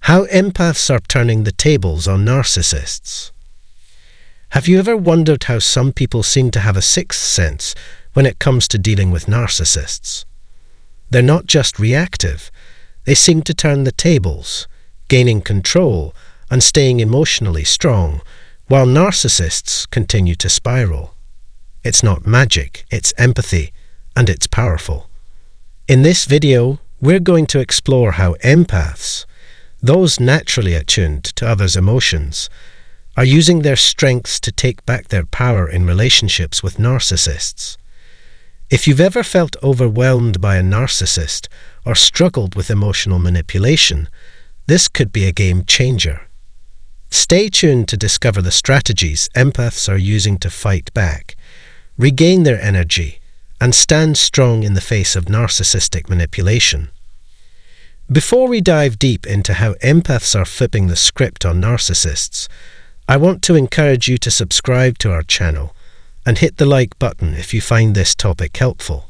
How empaths are turning the tables on narcissists. Have you ever wondered how some people seem to have a sixth sense when it comes to dealing with narcissists? They're not just reactive, they seem to turn the tables, gaining control and staying emotionally strong, while narcissists continue to spiral. It's not magic, it's empathy, and it's powerful. In this video, we're going to explore how empaths, those naturally attuned to others' emotions, are using their strengths to take back their power in relationships with narcissists. If you've ever felt overwhelmed by a narcissist or struggled with emotional manipulation, this could be a game changer. Stay tuned to discover the strategies empaths are using to fight back, regain their energy, and stand strong in the face of narcissistic manipulation. Before we dive deep into how empaths are flipping the script on narcissists, I want to encourage you to subscribe to our channel and hit the like button if you find this topic helpful.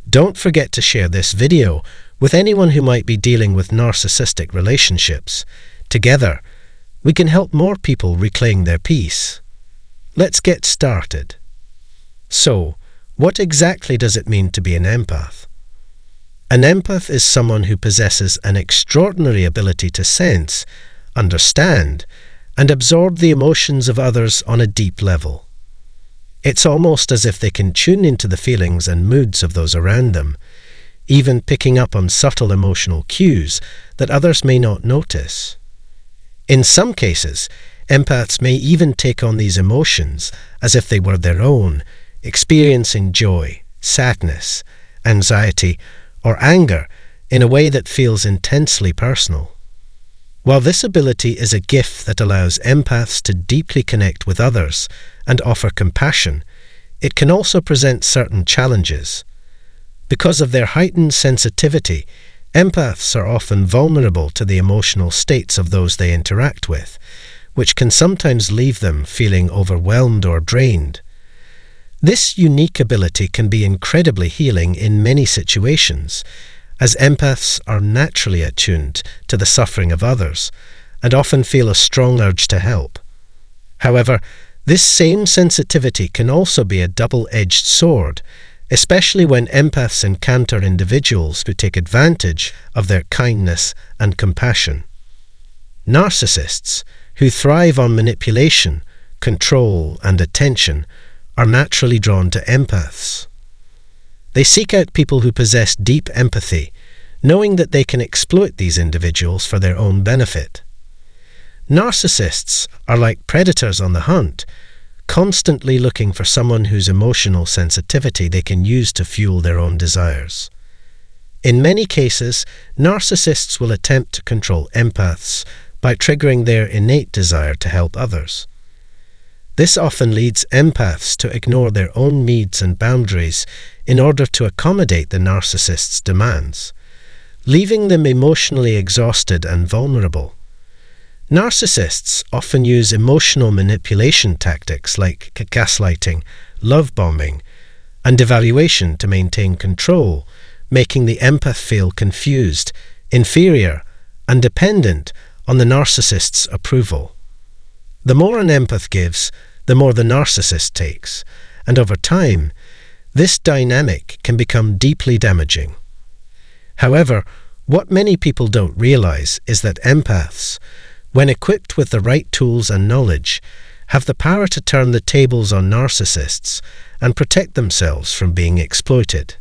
Don't forget to share this video with anyone who might be dealing with narcissistic relationships. Together, we can help more people reclaim their peace. Let's get started. So, what exactly does it mean to be an empath? An empath is someone who possesses an extraordinary ability to sense, understand, and absorb the emotions of others on a deep level. It's almost as if they can tune into the feelings and moods of those around them, even picking up on subtle emotional cues that others may not notice. In some cases, empaths may even take on these emotions as if they were their own, experiencing joy, sadness, anxiety, or anger in a way that feels intensely personal. While this ability is a gift that allows empaths to deeply connect with others and offer compassion, it can also present certain challenges. Because of their heightened sensitivity, empaths are often vulnerable to the emotional states of those they interact with, which can sometimes leave them feeling overwhelmed or drained. This unique ability can be incredibly healing in many situations, as empaths are naturally attuned to the suffering of others and often feel a strong urge to help. However, this same sensitivity can also be a double-edged sword, especially when empaths encounter individuals who take advantage of their kindness and compassion. Narcissists, who thrive on manipulation, control, and attention, are naturally drawn to empaths. They seek out people who possess deep empathy, knowing that they can exploit these individuals for their own benefit. Narcissists are like predators on the hunt, constantly looking for someone whose emotional sensitivity they can use to fuel their own desires. In many cases, narcissists will attempt to control empaths by triggering their innate desire to help others. This often leads empaths to ignore their own needs and boundaries in order to accommodate the narcissist's demands, leaving them emotionally exhausted and vulnerable. Narcissists often use emotional manipulation tactics like gaslighting, love bombing, and evaluation to maintain control, making the empath feel confused, inferior, and dependent on the narcissist's approval. The more an empath gives, the more the narcissist takes, and over time, this dynamic can become deeply damaging. However, what many people don't realize is that empaths, when equipped with the right tools and knowledge, have the power to turn the tables on narcissists and protect themselves from being exploited.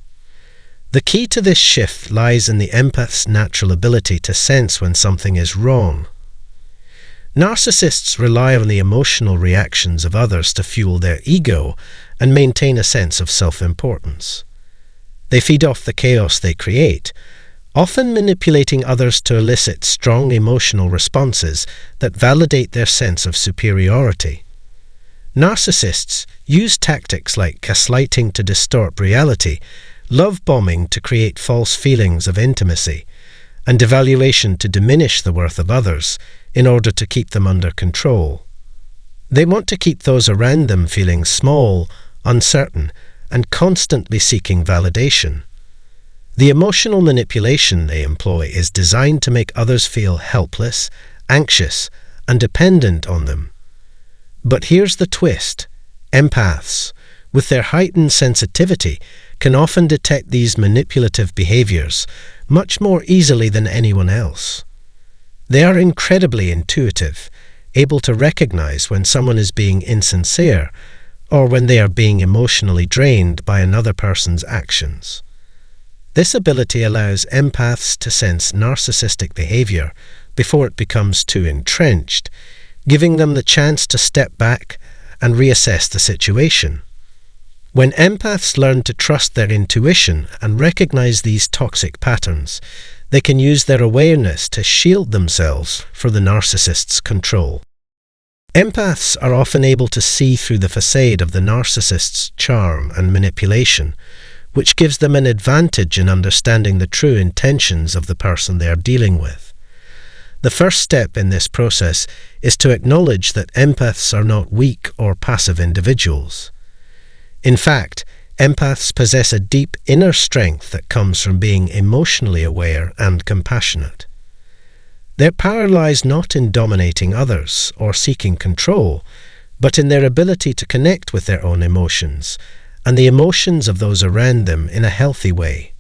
The key to this shift lies in the empath's natural ability to sense when something is wrong. Narcissists rely on the emotional reactions of others to fuel their ego and maintain a sense of self-importance. They feed off the chaos they create, often manipulating others to elicit strong emotional responses that validate their sense of superiority. Narcissists use tactics like gaslighting to distort reality, love bombing to create false feelings of intimacy, and devaluation to diminish the worth of others in order to keep them under control. They want to keep those around them feeling small, uncertain, and constantly seeking validation. The emotional manipulation they employ is designed to make others feel helpless, anxious, and dependent on them. But here's the twist. Empaths, with their heightened sensitivity, can often detect these manipulative behaviors much more easily than anyone else. They are incredibly intuitive, able to recognize when someone is being insincere or when they are being emotionally drained by another person's actions. This ability allows empaths to sense narcissistic behavior before it becomes too entrenched, giving them the chance to step back and reassess the situation. When empaths learn to trust their intuition and recognize these toxic patterns, they can use their awareness to shield themselves from the narcissist's control. Empaths are often able to see through the facade of the narcissist's charm and manipulation, which gives them an advantage in understanding the true intentions of the person they are dealing with. The first step in this process is to acknowledge that empaths are not weak or passive individuals. In fact, empaths possess a deep inner strength that comes from being emotionally aware and compassionate. Their power lies not in dominating others or seeking control, but in their ability to connect with their own emotions and the emotions of those around them in a healthy way.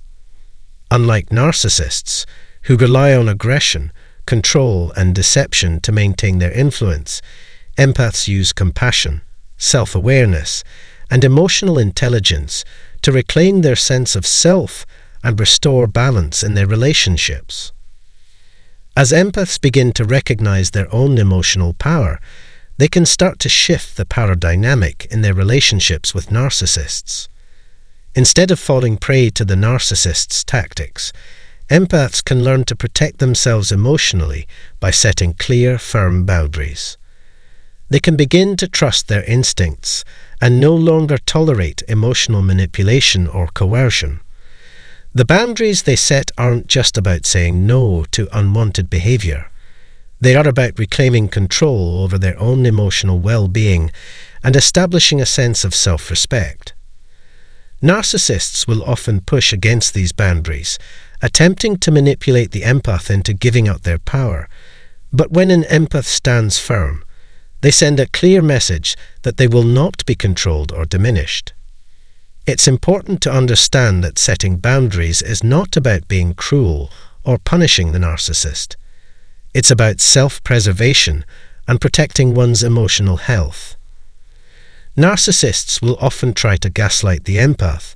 Unlike narcissists, who rely on aggression, control, and deception to maintain their influence, empaths use compassion, self-awareness, and emotional intelligence to reclaim their sense of self and restore balance in their relationships. As empaths begin to recognize their own emotional power, they can start to shift the power dynamic in their relationships with narcissists. Instead of falling prey to the narcissist's tactics, empaths can learn to protect themselves emotionally by setting clear, firm boundaries. They can begin to trust their instincts and no longer tolerate emotional manipulation or coercion. The boundaries they set aren't just about saying no to unwanted behavior. They are about reclaiming control over their own emotional well-being and establishing a sense of self-respect. Narcissists will often push against these boundaries, attempting to manipulate the empath into giving up their power. But when an empath stands firm, they send a clear message that they will not be controlled or diminished. It's important to understand that setting boundaries is not about being cruel or punishing the narcissist. It's about self-preservation and protecting one's emotional health. Narcissists will often try to gaslight the empath,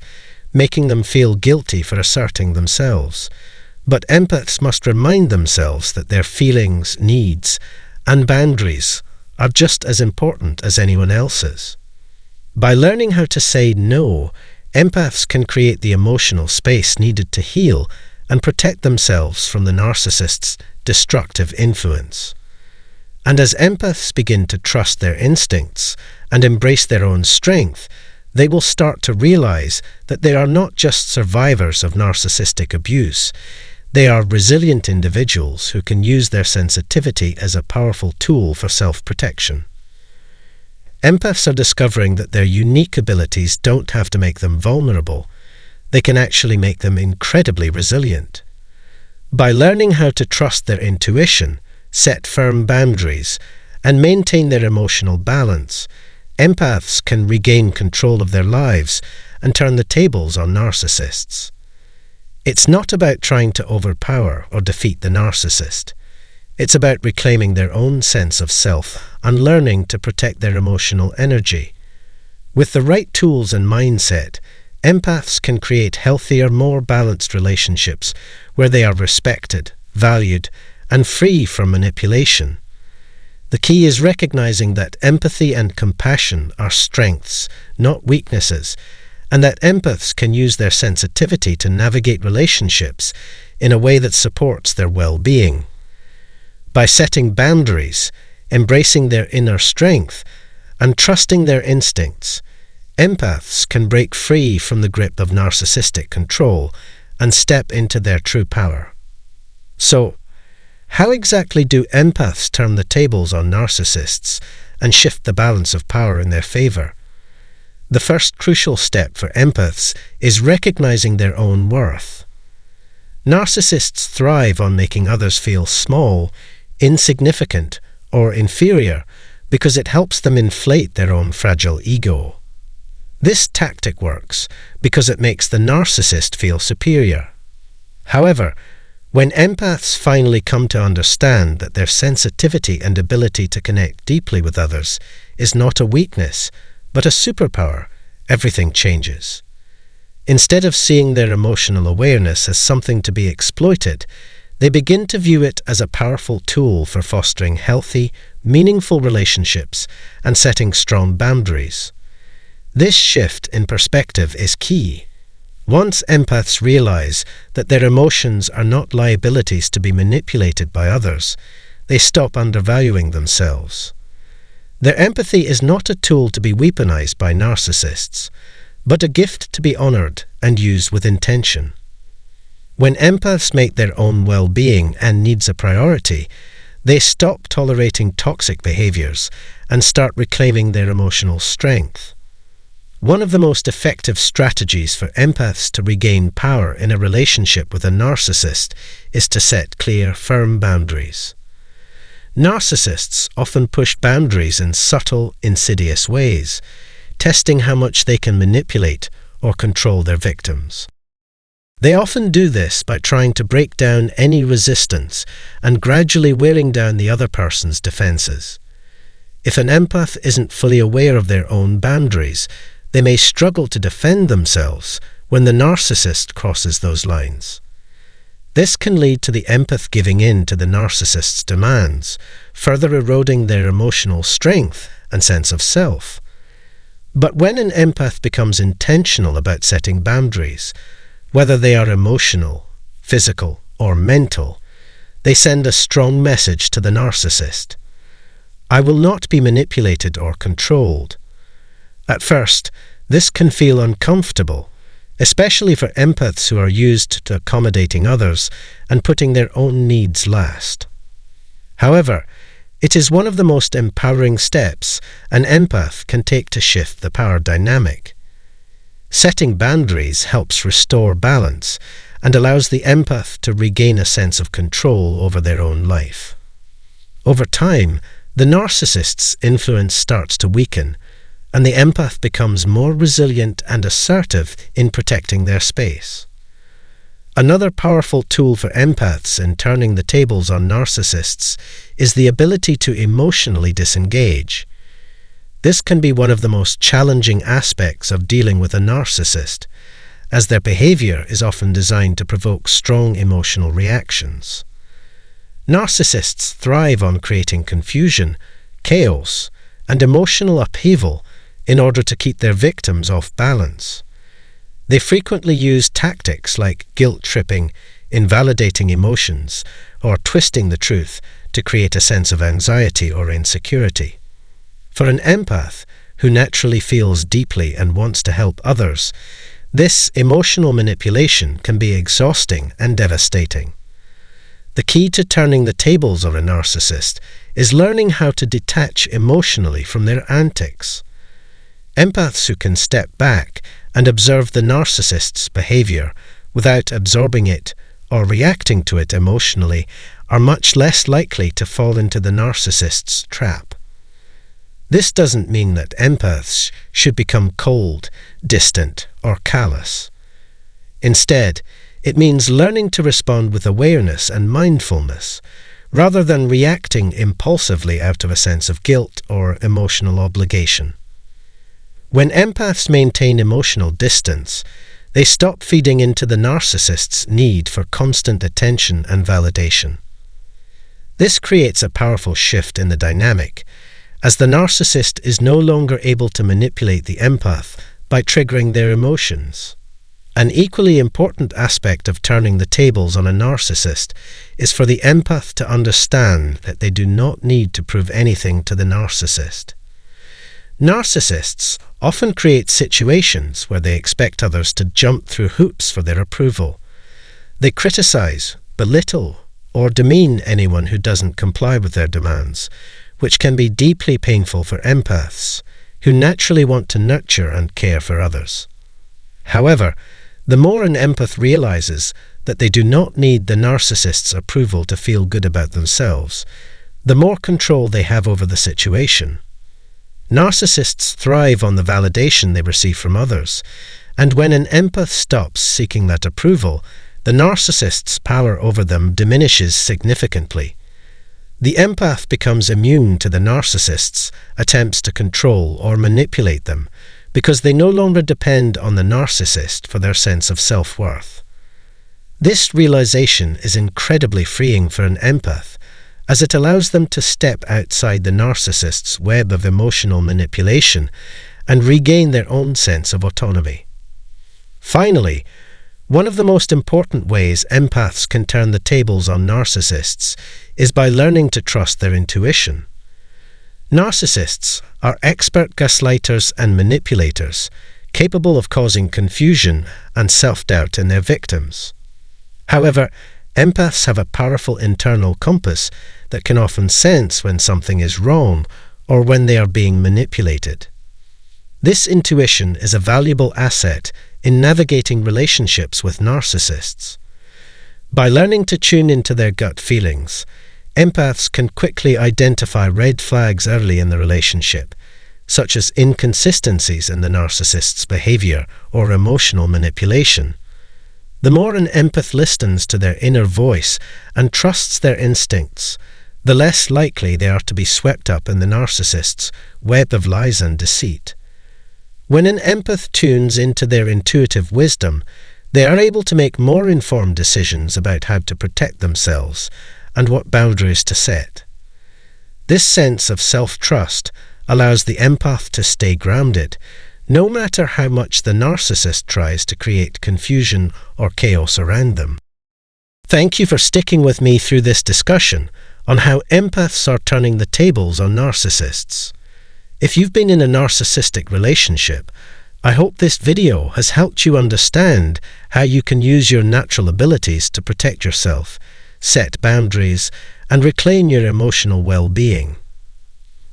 making them feel guilty for asserting themselves. But empaths must remind themselves that their feelings, needs, and boundaries are just as important as anyone else's. By learning how to say no, empaths can create the emotional space needed to heal and protect themselves from the narcissist's destructive influence. And as empaths begin to trust their instincts and embrace their own strength, they will start to realize that they are not just survivors of narcissistic abuse. They are resilient individuals who can use their sensitivity as a powerful tool for self-protection. Empaths are discovering that their unique abilities don't have to make them vulnerable. They can actually make them incredibly resilient. By learning how to trust their intuition, set firm boundaries, and maintain their emotional balance, empaths can regain control of their lives and turn the tables on narcissists. It's not about trying to overpower or defeat the narcissist. It's about reclaiming their own sense of self and learning to protect their emotional energy. With the right tools and mindset, empaths can create healthier, more balanced relationships where they are respected, valued, and free from manipulation. The key is recognizing that empathy and compassion are strengths, not weaknesses, and that empaths can use their sensitivity to navigate relationships in a way that supports their well-being. By setting boundaries, embracing their inner strength, and trusting their instincts, empaths can break free from the grip of narcissistic control and step into their true power. So, how exactly do empaths turn the tables on narcissists and shift the balance of power in their favor? The first crucial step for empaths is recognizing their own worth. Narcissists thrive on making others feel small, insignificant, or inferior because it helps them inflate their own fragile ego. This tactic works because it makes the narcissist feel superior. However, when empaths finally come to understand that their sensitivity and ability to connect deeply with others is not a weakness, but a superpower, everything changes. Instead of seeing their emotional awareness as something to be exploited, they begin to view it as a powerful tool for fostering healthy, meaningful relationships and setting strong boundaries. This shift in perspective is key. Once empaths realize that their emotions are not liabilities to be manipulated by others, they stop undervaluing themselves. Their empathy is not a tool to be weaponized by narcissists, but a gift to be honored and used with intention. When empaths make their own well-being and needs a priority, they stop tolerating toxic behaviors and start reclaiming their emotional strength. One of the most effective strategies for empaths to regain power in a relationship with a narcissist is to set clear, firm boundaries. Narcissists often push boundaries in subtle, insidious ways, testing how much they can manipulate or control their victims. They often do this by trying to break down any resistance and gradually wearing down the other person's defenses. If an empath isn't fully aware of their own boundaries, they may struggle to defend themselves when the narcissist crosses those lines. This can lead to the empath giving in to the narcissist's demands, further eroding their emotional strength and sense of self. But when an empath becomes intentional about setting boundaries, whether they are emotional, physical, or mental, they send a strong message to the narcissist. I will not be manipulated or controlled. At first, this can feel uncomfortable, especially for empaths who are used to accommodating others and putting their own needs last. However, it is one of the most empowering steps an empath can take to shift the power dynamic. Setting boundaries helps restore balance and allows the empath to regain a sense of control over their own life. Over time, the narcissist's influence starts to weaken, and the empath becomes more resilient and assertive in protecting their space. Another powerful tool for empaths in turning the tables on narcissists is the ability to emotionally disengage. This can be one of the most challenging aspects of dealing with a narcissist, as their behavior is often designed to provoke strong emotional reactions. Narcissists thrive on creating confusion, chaos, and emotional upheaval in order to keep their victims off balance. They frequently use tactics like guilt-tripping, invalidating emotions, or twisting the truth to create a sense of anxiety or insecurity. For an empath, who naturally feels deeply and wants to help others, this emotional manipulation can be exhausting and devastating. The key to turning the tables on a narcissist is learning how to detach emotionally from their antics. Empaths who can step back and observe the narcissist's behavior without absorbing it or reacting to it emotionally are much less likely to fall into the narcissist's trap. This doesn't mean that empaths should become cold, distant, or callous. Instead, it means learning to respond with awareness and mindfulness, rather than reacting impulsively out of a sense of guilt or emotional obligation. When empaths maintain emotional distance, they stop feeding into the narcissist's need for constant attention and validation. This creates a powerful shift in the dynamic, as the narcissist is no longer able to manipulate the empath by triggering their emotions. An equally important aspect of turning the tables on a narcissist is for the empath to understand that they do not need to prove anything to the narcissist. Narcissists often create situations where they expect others to jump through hoops for their approval. They criticize, belittle, or demean anyone who doesn't comply with their demands, which can be deeply painful for empaths, who naturally want to nurture and care for others. However, the more an empath realizes that they do not need the narcissist's approval to feel good about themselves, the more control they have over the situation. Narcissists thrive on the validation they receive from others, and when an empath stops seeking that approval, the narcissist's power over them diminishes significantly. The empath becomes immune to the narcissist's attempts to control or manipulate them because they no longer depend on the narcissist for their sense of self-worth. This realization is incredibly freeing for an empath, as it allows them to step outside the narcissist's web of emotional manipulation and regain their own sense of autonomy. Finally, one of the most important ways empaths can turn the tables on narcissists is by learning to trust their intuition. Narcissists are expert gaslighters and manipulators, capable of causing confusion and self-doubt in their victims. However, empaths have a powerful internal compass that can often sense when something is wrong or when they are being manipulated. This intuition is a valuable asset in navigating relationships with narcissists. By learning to tune into their gut feelings, empaths can quickly identify red flags early in the relationship, such as inconsistencies in the narcissist's behavior or emotional manipulation. The more an empath listens to their inner voice and trusts their instincts, the less likely they are to be swept up in the narcissist's web of lies and deceit. When an empath tunes into their intuitive wisdom, they are able to make more informed decisions about how to protect themselves and what boundaries to set. This sense of self-trust allows the empath to stay grounded, no matter how much the narcissist tries to create confusion or chaos around them. Thank you for sticking with me through this discussion on how empaths are turning the tables on narcissists. If you've been in a narcissistic relationship, I hope this video has helped you understand how you can use your natural abilities to protect yourself, set boundaries, and reclaim your emotional well-being.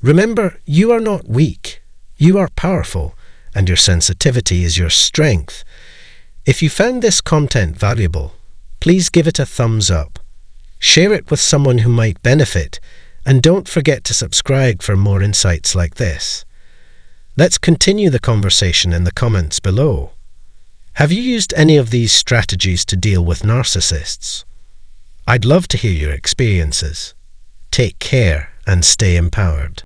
Remember, you are not weak. You are powerful, and your sensitivity is your strength. If you found this content valuable, please give it a thumbs up. Share it with someone who might benefit, and don't forget to subscribe for more insights like this. Let's continue the conversation in the comments below. Have you used any of these strategies to deal with narcissists? I'd love to hear your experiences. Take care and stay empowered.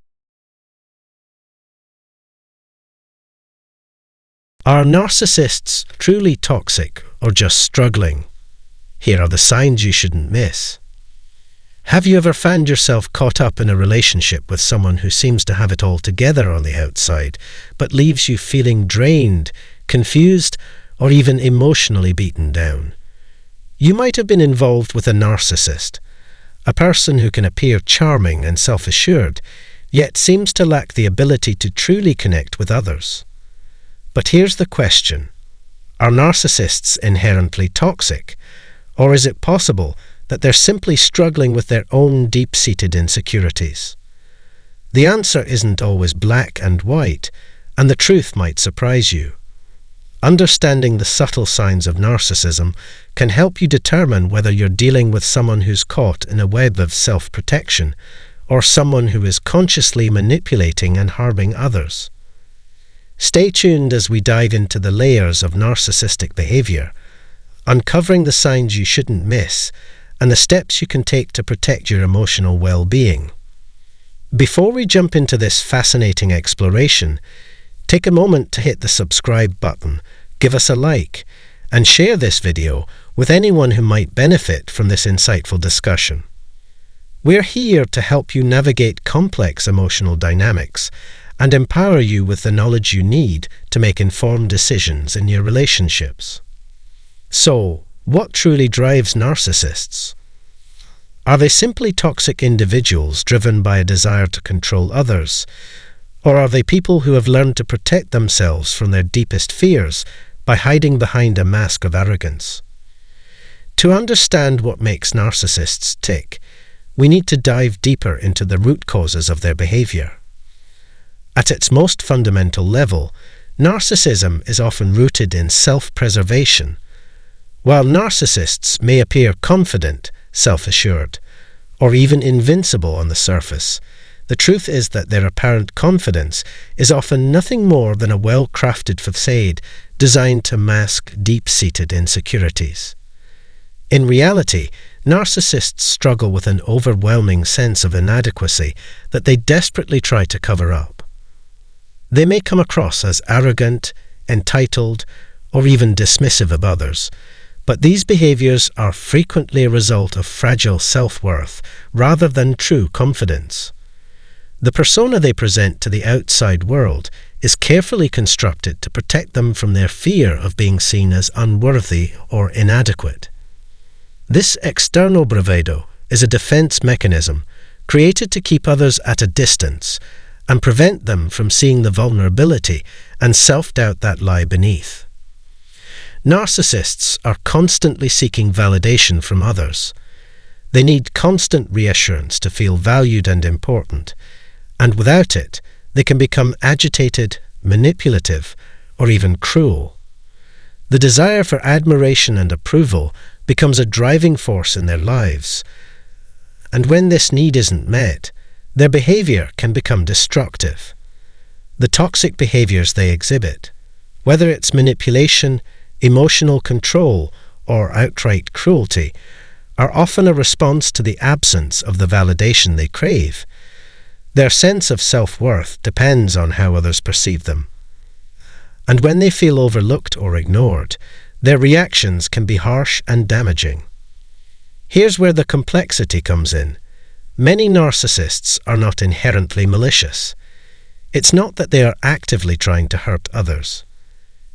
Are narcissists truly toxic or just struggling? Here are the signs you shouldn't miss. Have you ever found yourself caught up in a relationship with someone who seems to have it all together on the outside, but leaves you feeling drained, confused, or even emotionally beaten down? You might have been involved with a narcissist, a person who can appear charming and self-assured, yet seems to lack the ability to truly connect with others. But here's the question: are narcissists inherently toxic, or is it possible that they're simply struggling with their own deep-seated insecurities? The answer isn't always black and white, and the truth might surprise you. Understanding the subtle signs of narcissism can help you determine whether you're dealing with someone who's caught in a web of self-protection, or someone who is consciously manipulating and harming others. Stay tuned as we dive into the layers of narcissistic behavior, uncovering the signs you shouldn't miss and the steps you can take to protect your emotional well-being. Before we jump into this fascinating exploration, take a moment to hit the subscribe button, give us a like, and share this video with anyone who might benefit from this insightful discussion. We're here to help you navigate complex emotional dynamics and empower you with the knowledge you need to make informed decisions in your relationships. So, what truly drives narcissists? Are they simply toxic individuals driven by a desire to control others? Or are they people who have learned to protect themselves from their deepest fears by hiding behind a mask of arrogance? To understand what makes narcissists tick, we need to dive deeper into the root causes of their behavior. At its most fundamental level, narcissism is often rooted in self-preservation. While narcissists may appear confident, self-assured, or even invincible on the surface, the truth is that their apparent confidence is often nothing more than a well-crafted facade designed to mask deep-seated insecurities. In reality, narcissists struggle with an overwhelming sense of inadequacy that they desperately try to cover up. They may come across as arrogant, entitled, or even dismissive of others, but these behaviors are frequently a result of fragile self-worth rather than true confidence. The persona they present to the outside world is carefully constructed to protect them from their fear of being seen as unworthy or inadequate. This external bravado is a defense mechanism created to keep others at a distance and prevent them from seeing the vulnerability and self-doubt that lie beneath. Narcissists are constantly seeking validation from others. They need constant reassurance to feel valued and important, and without it, they can become agitated, manipulative, or even cruel. The desire for admiration and approval becomes a driving force in their lives, and when this need isn't met, their behavior can become destructive. The toxic behaviors they exhibit, whether it's manipulation, emotional control, or outright cruelty, are often a response to the absence of the validation they crave. Their sense of self-worth depends on how others perceive them. And when they feel overlooked or ignored, their reactions can be harsh and damaging. Here's where the complexity comes in. Many narcissists are not inherently malicious. It's not that they are actively trying to hurt others.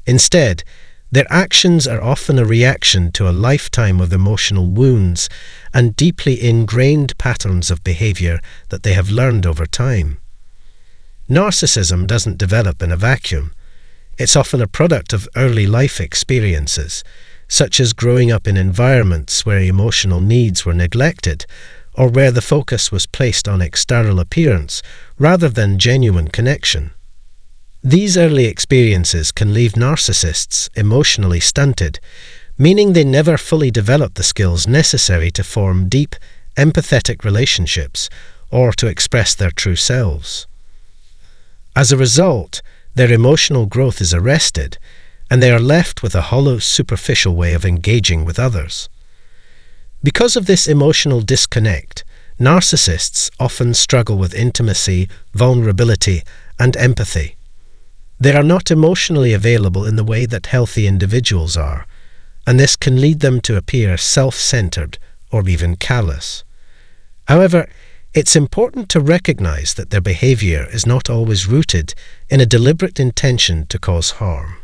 Instead, their actions are often a reaction to a lifetime of emotional wounds and deeply ingrained patterns of behavior that they have learned over time. Narcissism doesn't develop in a vacuum. It's often a product of early life experiences, such as growing up in environments where emotional needs were neglected or where the focus was placed on external appearance rather than genuine connection. These early experiences can leave narcissists emotionally stunted, meaning they never fully develop the skills necessary to form deep, empathetic relationships or to express their true selves. As a result, their emotional growth is arrested, and they are left with a hollow, superficial way of engaging with others. Because of this emotional disconnect, narcissists often struggle with intimacy, vulnerability, and empathy. They are not emotionally available in the way that healthy individuals are, and this can lead them to appear self-centered or even callous. However, it's important to recognize that their behavior is not always rooted in a deliberate intention to cause harm.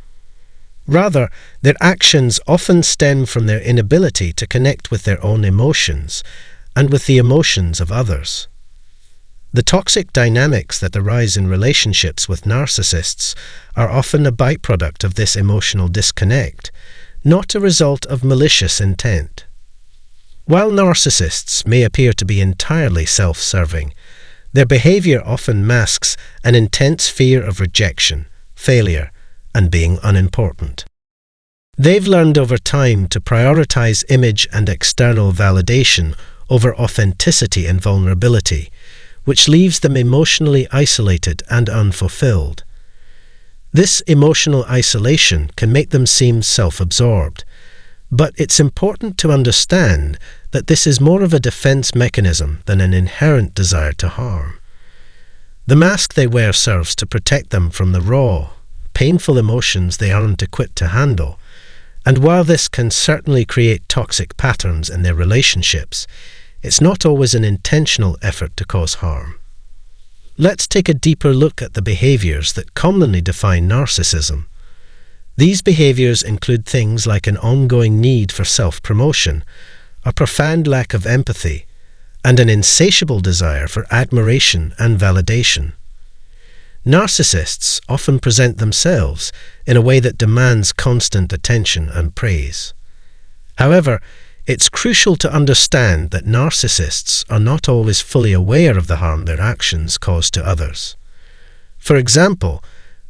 Rather, their actions often stem from their inability to connect with their own emotions and with the emotions of others. The toxic dynamics that arise in relationships with narcissists are often a byproduct of this emotional disconnect, not a result of malicious intent. While narcissists may appear to be entirely self-serving, their behavior often masks an intense fear of rejection, failure, and being unimportant. They've learned over time to prioritize image and external validation over authenticity and vulnerability, which leaves them emotionally isolated and unfulfilled. This emotional isolation can make them seem self-absorbed, but it's important to understand that this is more of a defense mechanism than an inherent desire to harm. The mask they wear serves to protect them from the raw, painful emotions they aren't equipped to handle, and while this can certainly create toxic patterns in their relationships, it's not always an intentional effort to cause harm. Let's take a deeper look at the behaviors that commonly define narcissism. These behaviors include things like an ongoing need for self-promotion, a profound lack of empathy, and an insatiable desire for admiration and validation. Narcissists often present themselves in a way that demands constant attention and praise. However, it's crucial to understand that narcissists are not always fully aware of the harm their actions cause to others. For example,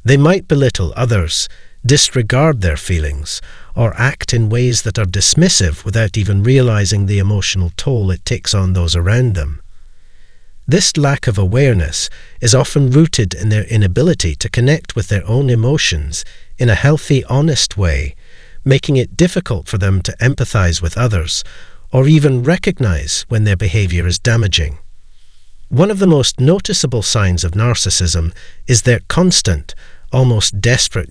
they might belittle others, disregard their feelings, or act in ways that are dismissive without even realizing the emotional toll it takes on those around them. This lack of awareness is often rooted in their inability to connect with their own emotions in a healthy, honest way, making it difficult for them to empathize with others, or even recognize when their behavior is damaging. One of the most noticeable signs of narcissism is their constant, almost desperate